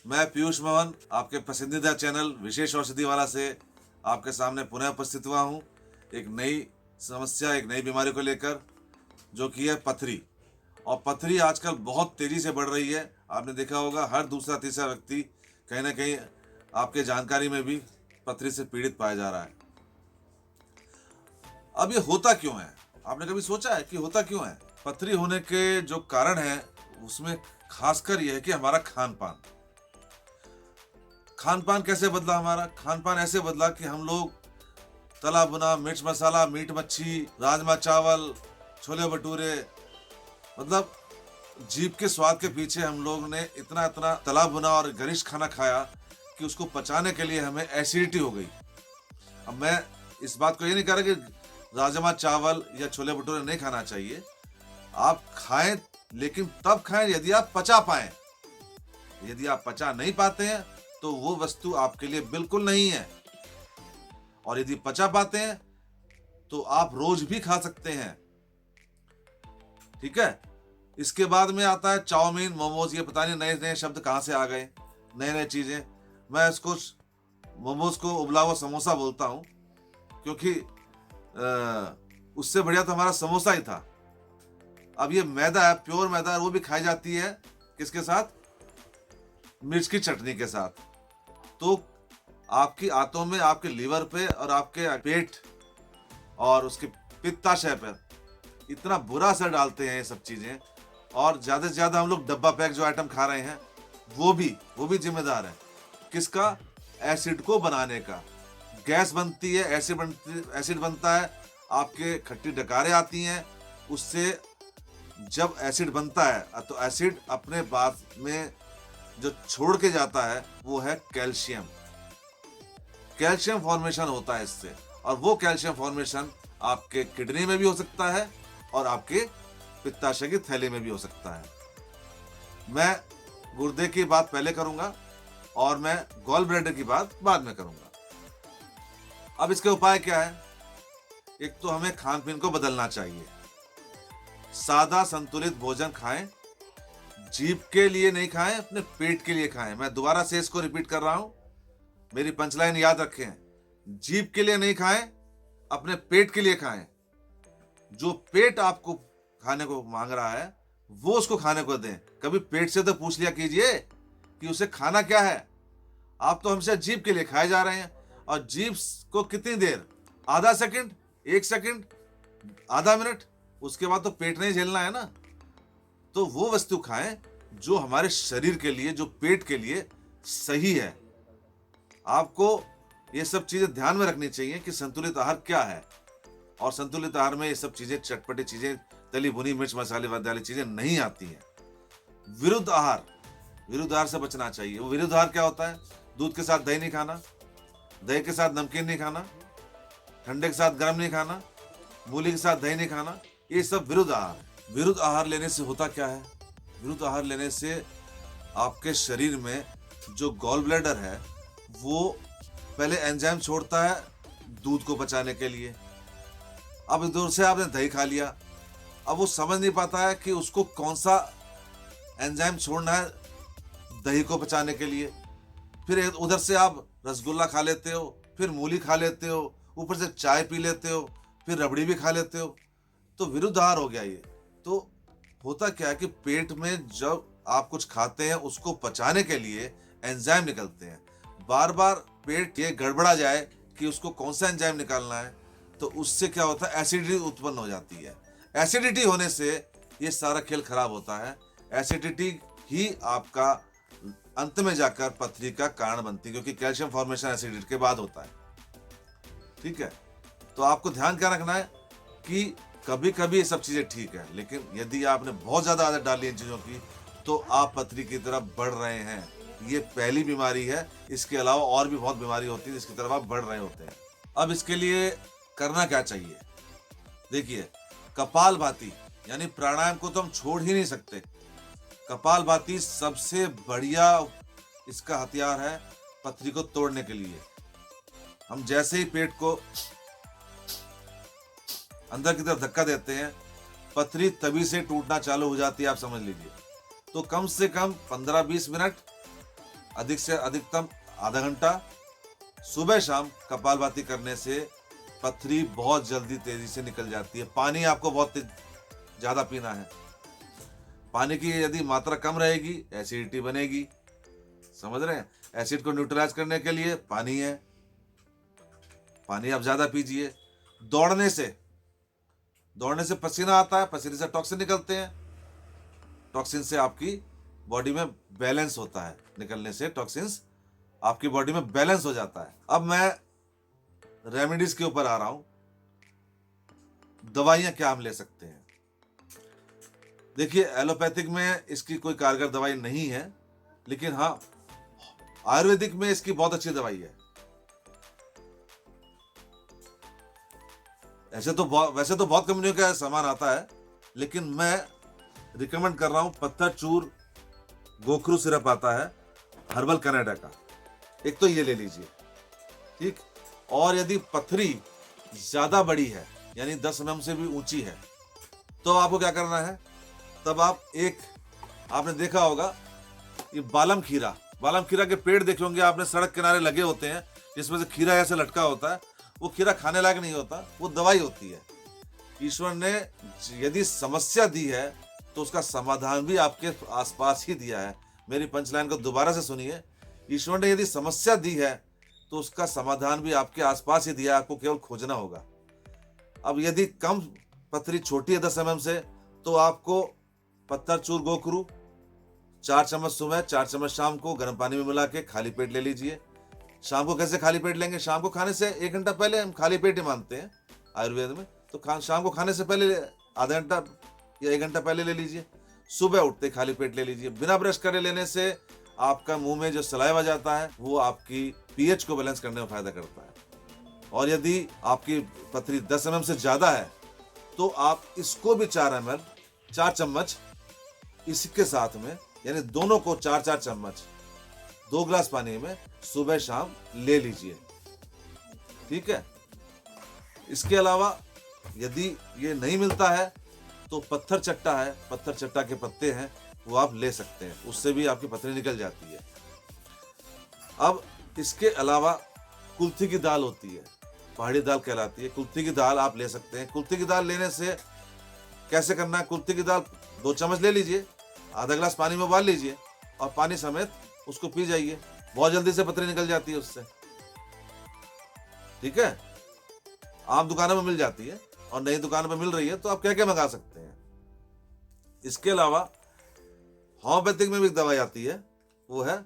मैं पीयूष मोहन आपके पसंदीदा चैनल विशेष औषधि वाला से आपके सामने पुनः उपस्थित हुआ हूँ एक नई समस्या, एक नई बीमारी को लेकर, जो कि है पथरी। और पथरी आजकल बहुत तेजी से बढ़ रही है। आपने देखा होगा हर दूसरा तीसरा व्यक्ति कहीं ना कहीं आपके जानकारी में भी पथरी से पीड़ित पाया जा रहा है। अब ये होता क्यों है? आपने कभी सोचा है कि होता क्यों है? पथरी होने के जो कारण है उसमें खासकर यह है कि हमारा खान पान। खान पान कैसे बदला? हमारा खान पान ऐसे बदला कि हम लोग तला भुना, मिर्च मसाला, मीट मच्छी, राजमा चावल, छोले भटूरे, मतलब जीभ के स्वाद के पीछे हम लोग ने इतना इतना तला भुना और गरिष्ठ खाना खाया कि उसको पचाने के लिए हमें एसिडिटी हो गई। अब मैं इस बात को ये नहीं कह रहा कि राजमा चावल या छोले भटूरे नहीं खाना चाहिए। आप खाएं, लेकिन तब खाएं यदि आप पचा पाएं। यदि आप पचा नहीं पाते हैं तो वो वस्तु आपके लिए बिल्कुल नहीं है। और यदि पचा पाते हैं तो आप रोज भी खा सकते हैं। ठीक है। इसके बाद में आता है चाउमीन, मोमोज। ये पता नहीं नए नए शब्द कहां से आ गए, नए नए चीजें। मैं इसको मोमोज को उबला हुआ समोसा बोलता हूं, क्योंकि उससे बढ़िया तो हमारा समोसा ही था। अब ये मैदा है, प्योर मैदा है, वो भी खाई जाती है किसके साथ? मिर्च की चटनी के साथ। तो आपकी आंतों में, आपके लीवर पे और आपके पेट और उसके पित्ताशय पर इतना बुरा असर डालते हैं ये सब चीजें। और ज्यादा से ज्यादा हम लोग डब्बा पैक जो आइटम खा रहे हैं वो भी जिम्मेदार है। किसका? एसिड को बनाने का। गैस बनती है, एसिड बनता है, आपके खट्टी डकारें आती हैं। उससे जब एसिड बनता है तो एसिड अपने बाद में जो छोड़ के जाता है वो है कैल्शियम। कैल्शियम फॉर्मेशन होता है इससे, और वो कैल्शियम फॉर्मेशन आपके किडनी में भी हो सकता है और आपके पित्ताशय की थैली में भी हो सकता है। मैं गुर्दे की बात पहले करूंगा और मैं गॉल ब्लैडर की बात बाद में करूंगा। अब इसके उपाय क्या है? एक तो हमें खान पीन को बदलना चाहिए। सादा संतुलित भोजन खाएं। जीभ के लिए नहीं खाएं, अपने पेट के लिए खाएं। मैं दोबारा से इसको रिपीट कर रहा हूं, मेरी पंचलाइन याद रखें। जीभ के लिए नहीं खाएं, अपने पेट के लिए खाएं। जो पेट आपको खाने को मांग रहा है वो उसको खाने को दें। कभी पेट से तो पूछ लिया कीजिए कि उसे खाना क्या है। आप तो हमेशा जीभ के लिए खाए जा रहे हैं। और जीभ को कितनी देर? आधा सेकंड, 1 सेकंड, आधा मिनट, उसके बाद तो पेट नहीं झेलना है ना। तो वो वस्तु खाएं जो हमारे शरीर के लिए, जो पेट के लिए सही है। आपको ये सब चीजें ध्यान में रखनी चाहिए कि संतुलित आहार क्या है। और संतुलित आहार में ये सब चीजें, चटपटी चीजें, तली भुनी मिर्च मसाले वाली चीजें नहीं आती हैं। विरुद्ध आहार से बचना चाहिए। वो विरुद्ध आहार क्या होता है? दूध के साथ दही नहीं खाना, दही के साथ नमकीन नहीं खाना, ठंडे के साथ गर्म नहीं खाना, मूली के साथ दही नहीं खाना। ये सब विरुद्ध आहार है। विरुद्ध आहार लेने से होता क्या है? विरुद्ध आहार लेने से आपके शरीर में जो गॉल ब्लैडर है वो पहले एंजाइम छोड़ता है दूध को पचाने के लिए। अब इधर से आपने दही खा लिया, अब वो समझ नहीं पाता है कि उसको कौन सा एंजाइम छोड़ना है दही को पचाने के लिए। फिर उधर से आप रसगुल्ला खा लेते हो, फिर मूली खा लेते हो, ऊपर से चाय पी लेते हो, फिर रबड़ी भी खा लेते हो। तो विरुद्ध आहार हो गया ये। तो होता क्या है कि पेट में जब आप कुछ खाते हैं उसको पचाने के लिए एंजाइम निकलते हैं। बार बार पेट ये गड़बड़ा जाए कि उसको कौन सा एंजाइम निकालना है, तो उससे क्या होता है? एसिडिटी उत्पन्न हो जाती है। एसिडिटी होने से ये सारा खेल खराब होता है। एसिडिटी ही आपका अंत में जाकर पथरी का कारण बनती है, क्योंकि कैल्शियम फॉर्मेशन एसिडिटी के बाद होता है। ठीक है। तो आपको ध्यान क्या रखना है कि कभी कभी ये सब चीजें ठीक है, लेकिन यदि आपने बहुत ज्यादा आदत डाली इन चीजों की तो आप पथरी की तरफ बढ़ रहे हैं। ये पहली बीमारी है। इसके अलावा और भी बहुत बीमारी होती है जिसकी तरफ आप बढ़ रहे होते हैं। अब इसके लिए करना क्या चाहिए? देखिए, कपालभाति यानी प्राणायाम को तो हम छोड़ ही नहीं सकते। कपालभाति सबसे बढ़िया इसका हथियार है पथरी को तोड़ने के लिए। हम जैसे ही पेट को अंदर की तरफ धक्का देते हैं, पथरी तभी से टूटना चालू हो जाती है, आप समझ लीजिए। तो कम से कम 15-20 मिनट अधिक से अधिकतम आधा घंटा सुबह शाम कपालभाति करने से पथरी बहुत जल्दी तेजी से निकल जाती है। पानी आपको बहुत ज्यादा पीना है। पानी की यदि मात्रा कम रहेगी एसिडिटी बनेगी, समझ रहे हैं। एसिड को न्यूट्रलाइज करने के लिए पानी है, पानी आप ज्यादा पीजिए। दौड़ने से पसीना आता है, पसीने से टॉक्सिन निकलते हैं, टॉक्सिन से आपकी बॉडी में बैलेंस होता है, निकलने से टॉक्सिन्स आपकी बॉडी में बैलेंस हो जाता है। अब मैं रेमेडीज के ऊपर आ रहा हूं। दवाइयां क्या हम ले सकते हैं। देखिए, एलोपैथिक में इसकी कोई कारगर दवाई नहीं है, लेकिन हाँ आयुर्वेदिक में इसकी बहुत अच्छी दवाई है। वैसे तो बहुत कंपनियों का सामान आता है, लेकिन मैं रिकमेंड कर रहा हूं पत्थर चूर गोखरू सिरप आता है हर्बल कनाडा का, एक तो ये ले लीजिए, ठीक। और यदि पथरी ज्यादा बड़ी है यानी 10 mm से भी ऊंची है, तो आपको क्या करना है, तब आपने देखा होगा ये बालम खीरा के पेड़ देखे होंगे आपने, सड़क किनारे लगे होते हैं, जिसमें से खीरा ऐसे लटका होता है। वो खीरा खाने लायक नहीं होता, वो दवाई होती है। ईश्वर ने यदि समस्या दी है तो उसका समाधान भी आपके आसपास ही दिया है। मेरी पंचलाइन को दोबारा से सुनिए। ईश्वर ने यदि समस्या दी है तो उसका समाधान भी आपके आसपास ही दिया है, आपको केवल खोजना होगा। अब यदि कम पथरी छोटी है 10 mm से, तो आपको पत्थर चूर गोखरू 4 चम्मच सुबह 4 चम्मच शाम को गर्म पानी में मिला के खाली पेट ले लीजिए। शाम को कैसे खाली पेट लेंगे, शाम को खाने से 1 घंटा पहले हम खाली पेट ही मानते हैं आयुर्वेद में, तो शाम को खाने से पहले आधा घंटा या 1 घंटा पहले ले लीजिए। सुबह उठते खाली पेट ले लीजिए। बिना ब्रश करे लेने से आपका मुंह में जो सलाइवा जाता है वो आपकी पीएच को बैलेंस करने में फायदा करता है। और यदि आपकी पथरी 10 mm से ज्यादा है तो आप इसको भी 4 चम्मच इसके साथ में, यानी दोनों को 4 चम्मच 2 गिलास पानी में सुबह शाम ले लीजिए, ठीक है। इसके अलावा यदि ये नहीं मिलता है तो पत्थर चट्टा के पत्ते हैं, वो आप ले सकते हैं, उससे भी आपकी पथरी निकल जाती है। अब इसके अलावा कुल्थी की दाल होती है, पहाड़ी दाल कहलाती है, कुल्थी की दाल आप ले सकते हैं। कुल्थी की दाल लेने से कैसे करना है, कुल्थी की दाल 2 चम्मच ले लीजिए, आधा गिलास पानी में उबाल लीजिए और पानी समेत उसको पी जाइए। बहुत जल्दी से पथरी निकल जाती है उससे, ठीक है। आम दुकानों में मिल जाती है और नई दुकानों में मिल रही है, तो आप क्या क्या मंगा सकते हैं। इसके अलावा होम्योपैथिक में भी एक दवाई आती है, वो है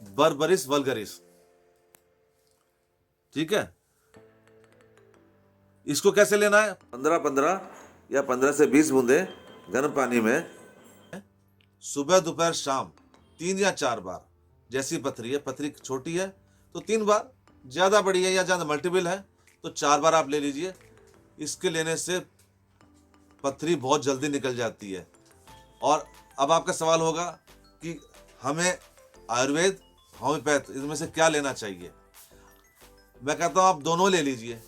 बर्बरिस वल्गरिस, ठीक है। इसको कैसे लेना है, 15 या 15 से 20 बूंदे गर्म पानी में सुबह दोपहर शाम 3 या 4 बार। जैसी पथरी है, पथरी छोटी है तो 3 बार, ज्यादा बड़ी है या ज्यादा मल्टीपल है तो 4 बार आप ले लीजिए। इसके लेने से पथरी बहुत जल्दी निकल जाती है। और अब आपका सवाल होगा कि हमें आयुर्वेद होम्योपैथ इनमें से क्या लेना चाहिए। मैं कहता हूं आप दोनों ले लीजिए,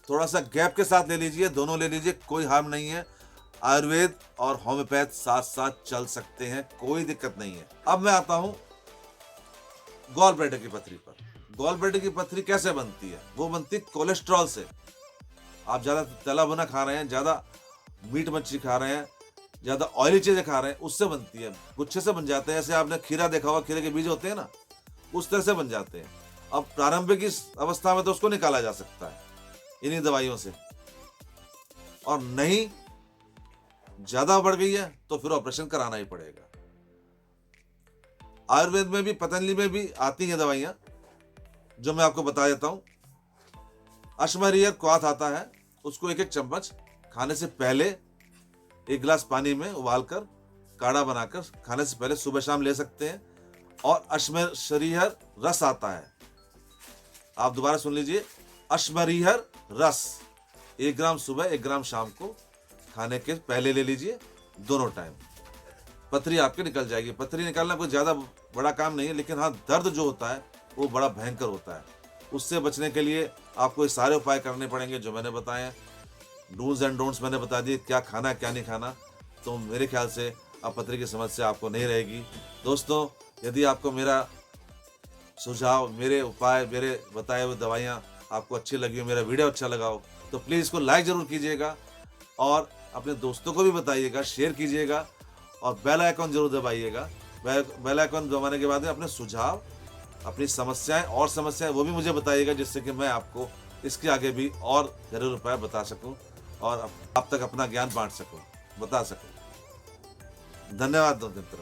थोड़ा सा गैप के साथ ले लीजिए, दोनों ले लीजिए, कोई हार्म नहीं है। आयुर्वेद और होम्योपैथ साथ साथ चल सकते हैं, कोई दिक्कत नहीं है। अब मैं आता हूं गॉल ब्लैडर की पथरी पर। गॉल ब्लैडर की पथरी कैसे बनती है, वो बनती है कोलेस्ट्रॉल से। आप ज्यादा तला भुना खा रहे हैं, ज्यादा मीट मच्छी खा रहे हैं, ज्यादा ऑयली चीजें खा रहे हैं, उससे बनती है। गुच्छे से बन जाते हैं, जैसे आपने खीरा देखा होगा, खीरे के बीज होते हैं ना, उस तरह से बन जाते हैं। अब प्रारंभिक इस अवस्था में तो उसको निकाला जा सकता है इन्हीं दवाइयों से, और नहीं ज्यादा बढ़ गई है तो फिर ऑपरेशन कराना ही पड़ेगा। आयुर्वेद में भी, पतंजलि में भी आती हैं दवाइयां, जो मैं आपको बता देता हूं। अश्वरियर क्वाथ आता है, उसको 1-1 चम्मच खाने से पहले 1 गिलास पानी में उबालकर काढ़ा बनाकर खाने से पहले सुबह शाम ले सकते हैं। और अश्वरियर रस आता है, आप दोबारा सुन लीजिए, अश्वरियर रस 1 ग्राम सुबह 1 ग्राम शाम को खाने के पहले ले लीजिए, दोनों टाइम। पथरी आपके निकल जाएगी। पथरी निकालना कोई ज्यादा बड़ा काम नहीं है, लेकिन हाँ दर्द जो होता है वो बड़ा भयंकर होता है। उससे बचने के लिए आपको ये सारे उपाय करने पड़ेंगे जो मैंने बताए हैं। डूज एंड डोंट्स मैंने बता दिए, क्या खाना क्या नहीं खाना। तो मेरे ख्याल से अब पथरी की समस्या आपको नहीं रहेगी। दोस्तों, यदि आपको मेरा सुझाव, मेरे उपाय, मेरे बताए हुए दवाइयाँ आपको अच्छी लगी हो, मेरा वीडियो अच्छा लगा हो, तो प्लीज़ इसको लाइक ज़रूर कीजिएगा और अपने दोस्तों को भी बताइएगा, शेयर कीजिएगा और बेल आइकन ज़रूर दबाइएगा। बेल आइकन दबाने के बाद में अपने सुझाव, अपनी समस्याएँ और समस्याएँ वो भी मुझे बताइएगा, जिससे कि मैं आपको इसके आगे भी और घरेलू उपाय बता सकूँ और आप तक अपना ज्ञान बाँट सकूँ, बता सकूँ। धन्यवाद मित्रों।